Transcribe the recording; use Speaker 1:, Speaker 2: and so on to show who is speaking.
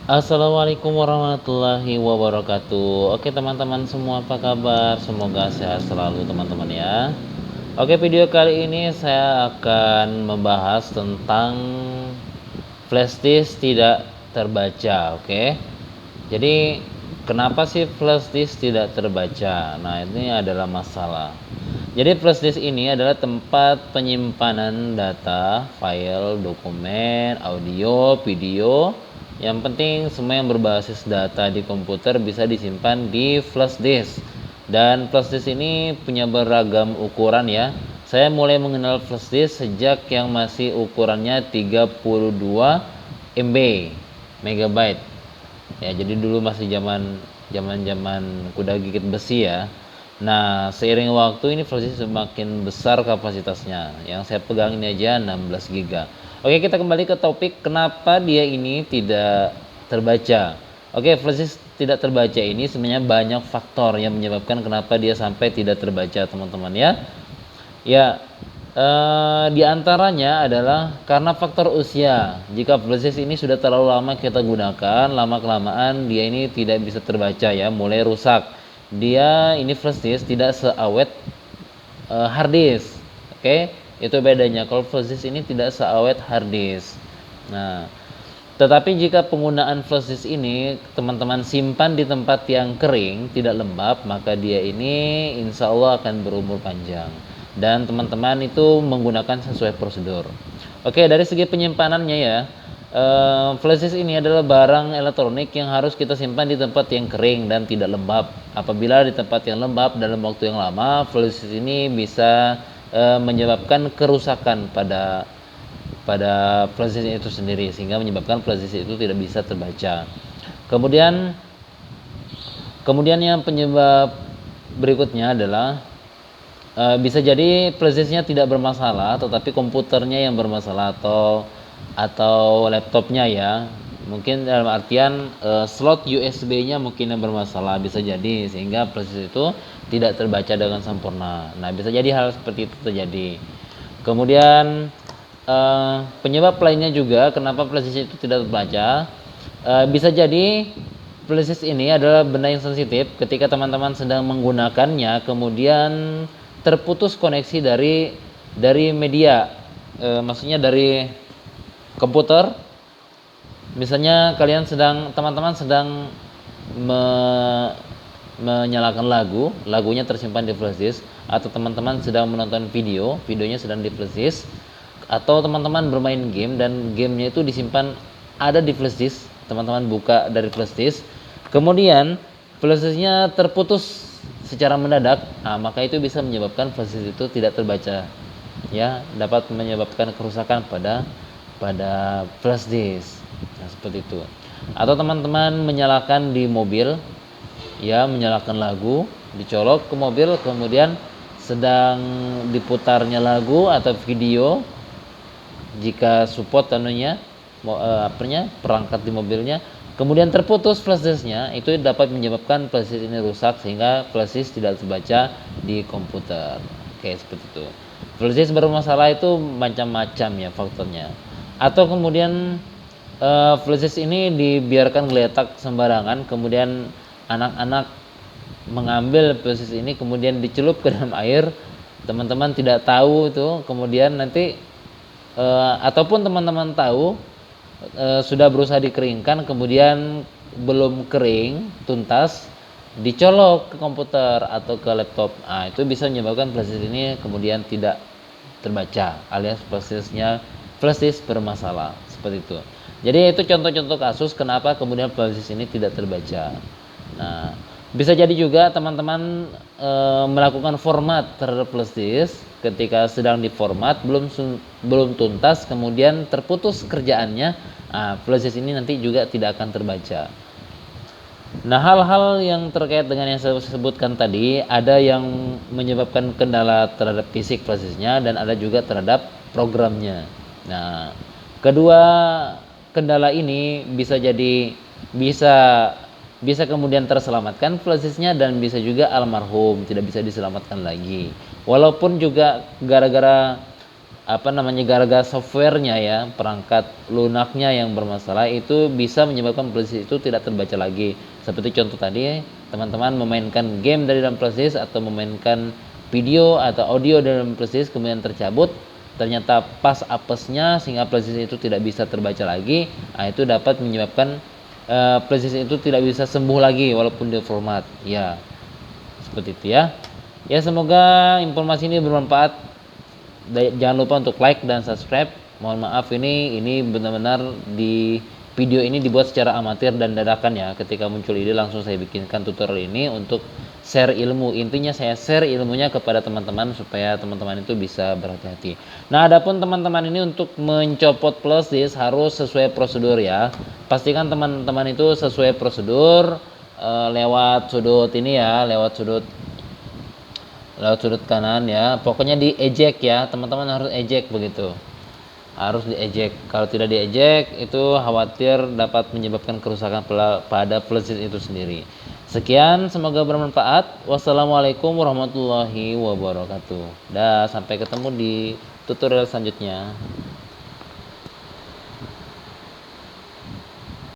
Speaker 1: Assalamualaikum warahmatullahi wabarakatuh. Oke teman-teman semua, apa kabar? Semoga sehat selalu teman-teman ya. Oke, video kali ini saya akan membahas tentang flash disk tidak terbaca. Oke, jadi kenapa sih flash disk tidak terbaca? Nah, ini adalah masalah. Jadi flash disk ini adalah tempat penyimpanan data, file, dokumen, audio, video. Yang penting semua yang berbasis data di komputer bisa disimpan di flash disk. Dan flash disk ini punya beragam ukuran ya. Saya mulai mengenal flash disk sejak yang masih ukurannya 32 MB megabyte. Ya, jadi dulu masih zaman kuda gigit besi ya. Nah, seiring waktu ini flash disk semakin besar kapasitasnya. Yang saya pegang ini aja 16 GB. Oke, kita kembali ke topik kenapa dia ini tidak terbaca. Oke, flash disk tidak terbaca ini sebenarnya banyak faktor yang menyebabkan kenapa dia sampai tidak terbaca, teman-teman ya. Ya, di antaranya adalah karena faktor usia. Jika flash disk ini sudah terlalu lama kita gunakan, lama-kelamaan dia ini tidak bisa terbaca ya, mulai rusak. Dia ini flash disk tidak seawet hard disk. Oke, itu bedanya. Kalau flash disk ini tidak seawet hard disk. Nah, tetapi jika penggunaan flash disk ini teman-teman simpan di tempat yang kering, tidak lembab, maka dia ini insya Allah akan berumur panjang. Dan teman-teman itu menggunakan sesuai prosedur. Oke, dari segi penyimpanannya ya, flash disk ini adalah barang elektronik yang harus kita simpan di tempat yang kering dan tidak lembab. Apabila di tempat yang lembab dalam waktu yang lama, flash disk ini bisa menyebabkan kerusakan pada flash disk itu sendiri, sehingga menyebabkan flash disk itu tidak bisa terbaca. Kemudian yang penyebab berikutnya adalah bisa jadi flash disknya tidak bermasalah, tetapi komputernya yang bermasalah atau laptopnya ya. Mungkin dalam artian slot USB-nya mungkin yang bermasalah, bisa jadi sehingga flash disk itu tidak terbaca dengan sempurna. Nah, bisa jadi hal seperti itu terjadi. Kemudian penyebab lainnya juga kenapa flash disk itu tidak terbaca, bisa jadi flash disk ini adalah benda yang sensitif. Ketika teman-teman sedang menggunakannya, kemudian terputus koneksi dari media, maksudnya dari komputer. Misalnya teman-teman sedang menyalakan lagunya tersimpan di flash disk, atau teman-teman sedang menonton videonya sedang di flash disk, atau teman-teman bermain game dan gamenya itu disimpan ada di flash disk, teman-teman buka dari flash disk, kemudian flash disknya terputus secara mendadak, maka itu bisa menyebabkan flash disk itu tidak terbaca ya, dapat menyebabkan kerusakan pada flash disk. Nah, seperti itu. Atau teman-teman menyalakan di mobil ya, menyalakan lagu, dicolok ke mobil, kemudian sedang diputarnya lagu atau video, jika support perangkat di mobilnya, kemudian terputus flash disknya, itu dapat menyebabkan flash disk ini rusak sehingga flash disk tidak terbaca di komputer. Oke, seperti itu. Flash disk bermasalah itu macam-macam ya faktornya. Atau kemudian flash disk ini dibiarkan geletak sembarangan, kemudian anak-anak mengambil flash disk ini kemudian dicelup ke dalam air, teman-teman tidak tahu itu, kemudian nanti ataupun teman-teman tahu sudah berusaha dikeringkan, kemudian belum kering tuntas, dicolok ke komputer atau ke laptop. Itu bisa menyebabkan flash disk ini kemudian tidak terbaca, alias flash disk bermasalah, seperti itu. Jadi itu contoh-contoh kasus kenapa kemudian flash disk ini tidak terbaca. Nah, bisa jadi juga teman-teman melakukan format terhadap flash disk, ketika sedang diformat belum tuntas, kemudian terputus kerjaannya, flash disk ini nanti juga tidak akan terbaca. Nah, hal-hal yang terkait dengan yang saya sebutkan tadi, ada yang menyebabkan kendala terhadap fisik flash disknya dan ada juga terhadap programnya. Nah, kedua kendala ini bisa kemudian terselamatkan flash disknya, dan bisa juga almarhum, tidak bisa diselamatkan lagi. Walaupun juga gara-gara gara-gara softwarenya ya, perangkat lunaknya yang bermasalah itu bisa menyebabkan flash disk itu tidak terbaca lagi. Seperti contoh tadi, teman-teman memainkan game dari dalam flash disk atau memainkan video atau audio dalam flash disk kemudian tercabut, ternyata pas apesnya sehingga flash disk itu tidak bisa terbaca lagi. Nah, itu dapat menyebabkan flash disk itu tidak bisa sembuh lagi walaupun di format. Ya, seperti itu ya. Ya, semoga informasi ini bermanfaat. Jangan lupa untuk like dan subscribe. Mohon maaf ini benar-benar di video ini dibuat secara amatir dan dadakan ya. Ketika muncul ide langsung saya bikinkan tutorial ini untuk share ilmu. Intinya saya share ilmunya kepada teman-teman supaya teman-teman itu bisa berhati-hati. Nah, adapun teman-teman ini untuk mencopot flash disk harus sesuai prosedur ya. Pastikan teman-teman itu sesuai prosedur lewat sudut ini ya, lewat sudut kanan ya, pokoknya di eject ya, teman-teman harus eject begitu, harus di eject. Kalau tidak di eject itu khawatir dapat menyebabkan kerusakan pada flash disk itu sendiri. Sekian, semoga bermanfaat. Wassalamualaikum warahmatullahi wabarakatuh. Dah, sampai ketemu di tutorial selanjutnya.